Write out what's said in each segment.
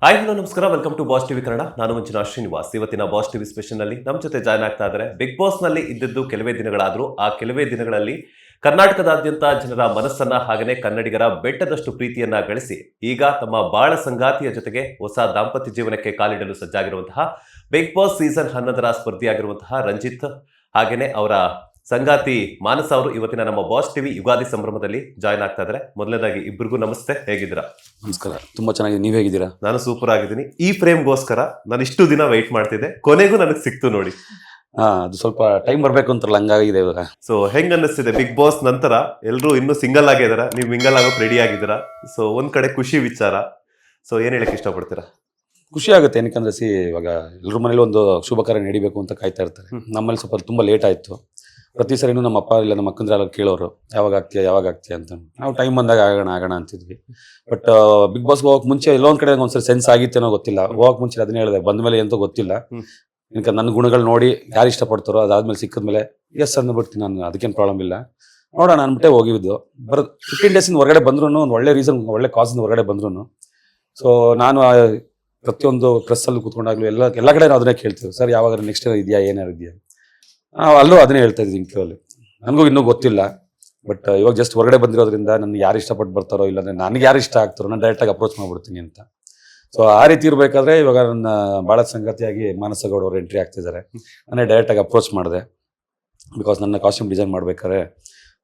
Hi hello ನಮಸ್ಕಾರ, welcome to Boss TV Kannada. ನಾನು ಮಂಜುನಾಥ್ ಶ್ರೀನಿವಾಸ್. ಇವತ್ತಿನ ಬಾಸ್ ಟಿವಿ ಸ್ಪೆಷಲ್ ನಲ್ಲಿ ನಮ್ಮ ಜೊತೆ ಜಾಯ್ನ್ ಆಗ್ತಾ ಇದ್ದಾರೆ. ಬಿಗ್ ಬಾಸ್ ನಲ್ಲಿ ಇದ್ದದ್ದು ಕೆಲವೇ ದಿನಗಳಾದರೂ ಆ ಕೆಲವೇ ದಿನಗಳಲ್ಲಿ ಕರ್ನಾಟಕದಾದ್ಯಂತ ಜನರ ಮನಸ್ಸನ್ನ ಹಾಗೆಯೇ ಕನ್ನಡಿಗರ ಬೆಟ್ಟದಷ್ಟು ಪ್ರೀತಿಯನ್ನ ಗಳಿಸಿ ಈಗ ತಮ್ಮ ಬಾಳ ಸಂಗಾತಿಯ ಜೊತೆಗೆ ಹೊಸ ದಾಂಪತ್ಯ ಜೀವನಕ್ಕೆ ಕಾಲಿಡಲು ಸಜ್ಜಾಗಿರುವಂತಹ ಬಿಗ್ ಬಾಸ್ ಸೀಸನ್ 11ರ ಸ್ಪರ್ಧಿಯಾಗಿರುವಂತಹ ರಂಜಿತ್ ಹಾಗೆಯೇ ಅವರ ಸಂಗಾತಿ ಮಾನಸ ಅವರು ಇವತ್ತಿನ ನಮ್ಮ ಬಾಸ್ ಟಿವಿ ಯುಗಾದಿ ಸಂಭ್ರಮದಲ್ಲಿ ಜಾಯ್ನ್ ಆಗ್ತಾ ಇದ್ದಾರೆ. ಮೊದಲನೇದಾಗಿ ಇಬ್ಬರಿಗೂ ನಮಸ್ತೆ, ಹೇಗಿದ್ದೀರಾ? ನಮಸ್ಕಾರ, ತುಂಬಾ ಚೆನ್ನಾಗಿದೆ. ನೀವ್ ಹೇಗಿದ್ದೀರಾ? ನಾನು ಸೂಪರ್ ಆಗಿದ್ದೀನಿ. ಈ ಫ್ರೇಮ್ಗೋಸ್ಕರ ನಾನು ಇಷ್ಟು ದಿನ ವೆಯ್ಟ್ ಮಾಡ್ತಿದ್ದೆ, ಕೊನೆಗೂ ನನಗೆ ಸಿಕ್ತು ನೋಡಿ. ಅದು ಸ್ವಲ್ಪ ಟೈಮ್ ಬರ್ಬೇಕು ಅಂತಾರಲ್ಲ, ಹಂಗಾಗಿದೆ ಇವಾಗ. ಸೊ ಹೆಂಗ್ ಅನ್ನಿಸ್ತಿದೆ? ಬಿಗ್ ಬಾಸ್ ನಂತರ ಎಲ್ಲರೂ ಇನ್ನೂ ಸಿಂಗಲ್ ಆಗಿದಾರ, ನೀವು ಮಿಂಗಲ್ ಆಗೋಕ್ ರೆಡಿ ಆಗಿದ್ದೀರಾ. ಸೊ ಒಂದ್ ಕಡೆ ಖುಷಿ ವಿಚಾರ. ಸೊ ಏನ್ ಹೇಳಕ್ ಇಷ್ಟಪಡ್ತೀರಾ? ಖುಷಿ ಆಗುತ್ತೆ, ಏನಕ್ಕಂದ್ರೆ ಇವಾಗ ಎಲ್ಲರ ಮನೇಲಿ ಒಂದು ಶುಭ ಕಾರ್ಯ ನಡಿಬೇಕು ಅಂತ ಕಾಯ್ತಾ ಇರ್ತಾರೆ. ನಮ್ಮಲ್ಲಿ ಸ್ವಲ್ಪ ತುಂಬಾ ಲೇಟ್ ಆಯ್ತು. ಪ್ರತಿ ಸರಿನೂ ನಮ್ಮ ಅಪ್ಪ ಇಲ್ಲ ನಮ್ಮ ಅಕ್ಕಂದ್ರ ಕೇಳೋರು, ಯಾವಾಗ ಆಗ್ತೀಯ ಅಂತ. ನಾವು ಟೈಮ್ ಬಂದಾಗ ಆಗೋಣ ಅಂತಿದ್ವಿ. ಬಟ್ ಬಿಗ್ ಬಾಸ್ ಹೋಗಕ್ ಮುಂಚೆ ಎಲ್ಲೋ ಒಂದ್ ಕಡೆ ಒಂದ್ಸರಿ ಸೆನ್ಸ್ ಆಗಿತ್ತೇನೋ ಗೊತ್ತಿಲ್ಲ. ಹೋಗಕ್ ಮುಂಚೆ ಅದನ್ನ ಹೇಳಿದೆ, ಬಂದ ಮೇಲೆ ಎಂತೂ ಗೊತ್ತಿಲ್ಲ. ಈಗ ನನ್ನ ಗುಣಗಳು ನೋಡಿ ಯಾರು ಇಷ್ಟಪಡ್ತಾರೋ ಅದಾದ್ಮೇಲೆ ಸಿಕ್ಕಿದ್ಮೇಲೆ ಎಸ್ ಅಂದ್ಬಿಡ್ತೀನಿ ನಾನು, ಅದಕ್ಕೇನು ಪ್ರಾಬ್ಲಮ್ ಇಲ್ಲ, ನೋಡೋಣ ಅನ್ಬಿಟ್ಟೆ ಹೋಗಿದ್ದು. 15 ಡೇಸ್ ಹೊರಗಡೆ ಬಂದ್ರು, ಒಂದು ಒಳ್ಳೆ ರೀಸನ್, ಒಳ್ಳೆ ಕಾಸ್ ಹೊರಗಡೆ ಬಂದ್ರು. ಸೊ ನಾನು ಪ್ರತಿಯೊಂದು ಪ್ರೆಸ್ ಅಲ್ಲಿ ಕೂತ್ಕೊಂಡಾಗ್ಲೂ ಎಲ್ಲ ಕಡೆ ನಾವು ಅದನ್ನೇ ಕೇಳ್ತೀವಿ, ಸರ್ ಯಾವಾಗ ನೆಕ್ಸ್ಟ್ ಇದೆಯಾ, ಏನಾರು ಇದೆಯಾ. ಅಲ್ಲೂ ಅದನ್ನೇ ಹೇಳ್ತಾ ಇದ್ದೀವಿ ಇಂಟರ್ವ್ಯೂಲ್ಲಿ. ನನಗೂ ಇನ್ನೂ ಗೊತ್ತಿಲ್ಲ, ಬಟ್ ಇವಾಗ ಜಸ್ಟ್ ಹೊರಗಡೆ ಬಂದಿರೋದ್ರಿಂದ ನನಗೆ ಯಾರು ಇಷ್ಟಪಟ್ಟು ಬರ್ತಾರೋ, ಇಲ್ಲಾಂದ್ರೆ ನನಗೆ ಯಾರು ಇಷ್ಟ ಆಗ್ತಾರೋ ನಾನು ಡೈರೆಕ್ಟಾಗಿ ಅಪ್ರೋಚ್ ಮಾಡ್ಬಿಡ್ತೀನಿ ಅಂತ. ಸೊ ಆ ರೀತಿ ಇರಬೇಕಾದ್ರೆ ಇವಾಗ ನನ್ನ ಭಾಳ ಸಂಗತಿಯಾಗಿ ಮಾನಸ ಗೌಡ ಅವರು ಎಂಟ್ರಿ ಆಗ್ತಿದ್ದಾರೆ. ನಾನೇ ಡೈರೆಕ್ಟಾಗಿ ಅಪ್ರೋಚ್ ಮಾಡಿದೆ. ಬಿಕಾಸ್ ನನ್ನ ಕಾಸ್ಟ್ಯೂಮ್ ಡಿಸೈನ್ ಮಾಡ್ಬೇಕಾದ್ರೆ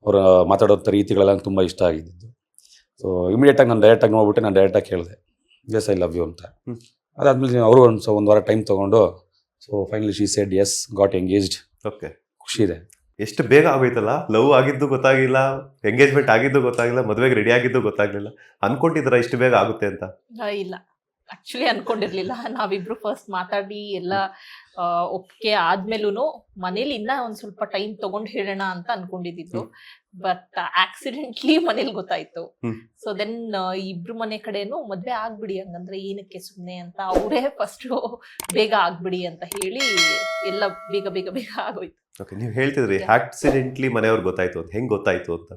ಅವರು ಮಾತಾಡೋಂಥ ರೀತಿಗಳೆಲ್ಲ ತುಂಬ ಇಷ್ಟ ಆಗಿದ್ದು. ಸೊ ಇಮಿಡಿಯೇಟಾಗಿ ನಾನು ಡೈರೆಕ್ಟಾಗಿ ನೋಡ್ಬಿಟ್ಟು ನಾನು ಡೈರೆಕ್ಟಾಗಿ ಕೇಳಿದೆ, ಎಸ್ ಐ ಲವ್ ಯು ಅಂತ. ಅದಾದ್ಮೇಲೆ ಅವರು ಒಂದು ವಾರ ಟೈಮ್ ತೊಗೊಂಡು, so finally she said yes, got engaged. Okay, ಖುಷಿ ಇದೆ. ಎಷ್ಟು ಬೇಗ ಆಗೋಯ್ತಲ್ಲ. ಲವ್ ಆಗಿದ್ದು ಗೊತ್ತಾಗಿಲ್ಲ, ಎಂಗೇಜ್ಮೆಂಟ್ ಆಗಿದ್ದು ಗೊತ್ತಾಗಿಲ್ಲ, ಮದುವೆಗೆ ರೆಡಿ ಆಗಿದ್ದು ಗೊತ್ತಾಗ್ಲಿಲ್ಲ. ಅನ್ಕೊಂಡಿದ್ರ ಇಷ್ಟು ಬೇಗ ಆಗುತ್ತೆ ಅಂತ? ಇಲ್ಲ, ಆಕ್ಚುಲಿ ಅನ್ಕೊಂಡಿರ್ಲಿಲ್ಲ. ನಾವಿಬ್ರು ಫಸ್ಟ್ ಮಾತಾಡಿ ಎಲ್ಲ ಒಪ್ಪಿಗೆ ಆದ್ಮೇಲೂ ಮನೇಲಿ ಇನ್ನ ಒಂದ್ ಸ್ವಲ್ಪ ಟೈಮ್ ತಗೊಂಡು ಹೇಳೋಣ ಅಂತ ಅನ್ಕೊಂಡಿದ್ದು. ಬಟ್ ಆಕ್ಸಿಡೆಂಟ್ಲಿ ಮನೇಲಿ ಗೊತ್ತಾಯ್ತು. ಸೊ ದೆನ್ ಇಬ್ರು ಮನೆ ಕಡೆನು ಮದ್ವೆ ಆಗ್ಬಿಡಿ, ಹಂಗಂದ್ರೆ ಏನಕ್ಕೆ ಸುಮ್ನೆ ಅಂತ ಅವರೇ ಫಸ್ಟ್ ಬೇಗ ಆಗ್ಬಿಡಿ ಅಂತ ಹೇಳಿ ಎಲ್ಲ ಬೇಗ ಬೇಗ ಬೇಗ ಆಗೋಯ್ತು. ಓಕೆ, ನೀವು ಹೇಳ್ತಿದ್ರಿ ಆಕ್ಸಿಡೆಂಟ್ಲಿ ಮನೆಯವ್ರಿಗೆ ಗೊತ್ತಾಯ್ತು ಅಂತ. ಹೆಂಗ್ ಗೊತ್ತಾಯ್ತು ಅಂತ?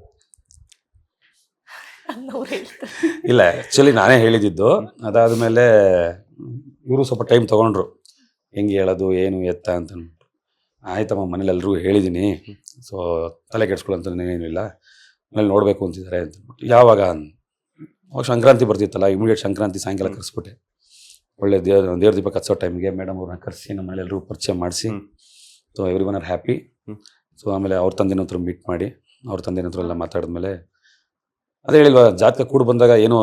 ಇಲ್ಲ, ಆಕ್ಚುಲಿ ನಾನೇ ಹೇಳಿದ್ದು. ಅದಾದ್ಮೇಲೆ ಇವರು ಸ್ವಲ್ಪ ಟೈಮ್ ತಗೊಂಡ್ರು, ಹೆಂಗೆ ಹೇಳೋದು ಏನು ಎತ್ತ ಅಂತ. ಆಯ್ತಮ್ಮ, ಮನೇಲಿ ಎಲ್ರಿಗೂ ಹೇಳಿದ್ದೀನಿ, ಸೊ ತಲೆ ಕೆಡ್ಸ್ಕೊಳ್ಳೋಂತ ಏನಿಲ್ಲ, ಮನೇಲಿ ನೋಡ್ಬೇಕು ಅಂತಿದ್ದಾರೆ ಅಂತ. ಯಾವಾಗ ಸಂಕ್ರಾಂತಿ ಬರ್ತಿತ್ತಲ್ಲ, ಇಮಿಡಿಯೇಟ್ ಸಂಕ್ರಾಂತಿ ಸಾಯಂಕಾಲ ಕರೆಸ್ಬಿಟ್ಟೆ. ಒಳ್ಳೆ ದೇವ್ರ ದೀಪ ಕತ್ಸೋ ಟೈಮ್ಗೆ ಮೇಡಮ್ ಅವ್ರನ್ನ ಕರೆಸಿ ನಮ್ಮ ಮನೇಲಿ ಎಲ್ಲರೂ ಪರಿಚಯ ಮಾಡಿಸಿ, so every one are happy. So ಆಮೇಲೆ ಅವ್ರ ತಂದೆನ ಹತ್ರ ಮೀಟ್ ಮಾಡಿ, ಅವ್ರ ತಂದೆನ ಹತ್ರ ಎಲ್ಲ ಮಾತಾಡಿದ್ಮೇಲೆ ಅದೇ ಹೇಳಿಲ್ವ, ಜಾತಕ ಕೂಡ ಬಂದಾಗ ಏನು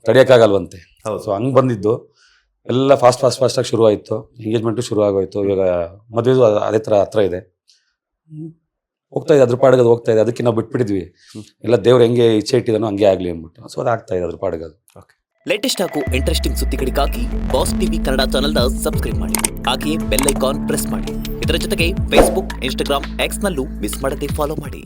ತಡೆಯೋಕ್ಕಾಗಲ್ವಂತೆ. ಸೊ ಹಂಗೆ ಬಂದಿದ್ದು ಎಲ್ಲ ಫಾಸ್ಟಾಗಿ ಶುರು ಆಯಿತು. ಎಂಗೇಜ್ಮೆಂಟು ಶುರು ಆಗೋಯ್ತು. ಇವಾಗ ಮದುವೆದು ಅದೇ ಥರ ಹತ್ರ ಇದೆ, ಹೋಗ್ತಾ ಇದೆ, ಅದ್ರ ಪಾಡಿಗೆ ಹೋಗ್ತಾ ಇದೆ. ಅದಕ್ಕೆ ನಾವು ಬಿಟ್ಬಿಟ್ಟಿದ್ವಿ, ಎಲ್ಲ ದೇವ್ರು ಹೆಂಗೆ ಇಚ್ಛೆ ಇಟ್ಟಿದ್ದಾನೋ ಹಂಗೆ ಆಗಲಿ ಅಂದ್ಬಿಟ್ಟು. ಸೊ ಅದು ಆಗ್ತಾ ಇದೆ ಅದ್ರ ಪಾಡಿಗೆ. ಅದು ಲೇಟೆಸ್ಟ್ ಹಾಗೂ ಇಂಟ್ರೆಸ್ಟಿಂಗ್ ಸುದ್ದಿಗಳಿಗಾಗಿ ಬಾಸ್ ಟಿವಿ ಕನ್ನಡ ಚಾನೆಲ್ನ ಸಬ್ಸ್ಕ್ರೈಬ್ ಮಾಡಿ, ಹಾಗೆಯೇ ಬೆಲ್ ಐಕಾನ್ ಪ್ರೆಸ್ ಮಾಡಿ. ಇದರ ಜೊತೆಗೆ ಫೇಸ್ಬುಕ್, ಇನ್ಸ್ಟಾಗ್ರಾಮ್, ಎಕ್ಸ್ನಲ್ಲೂ ಮಿಸ್ ಮಾಡದೆ ಫಾಲೋ ಮಾಡಿ.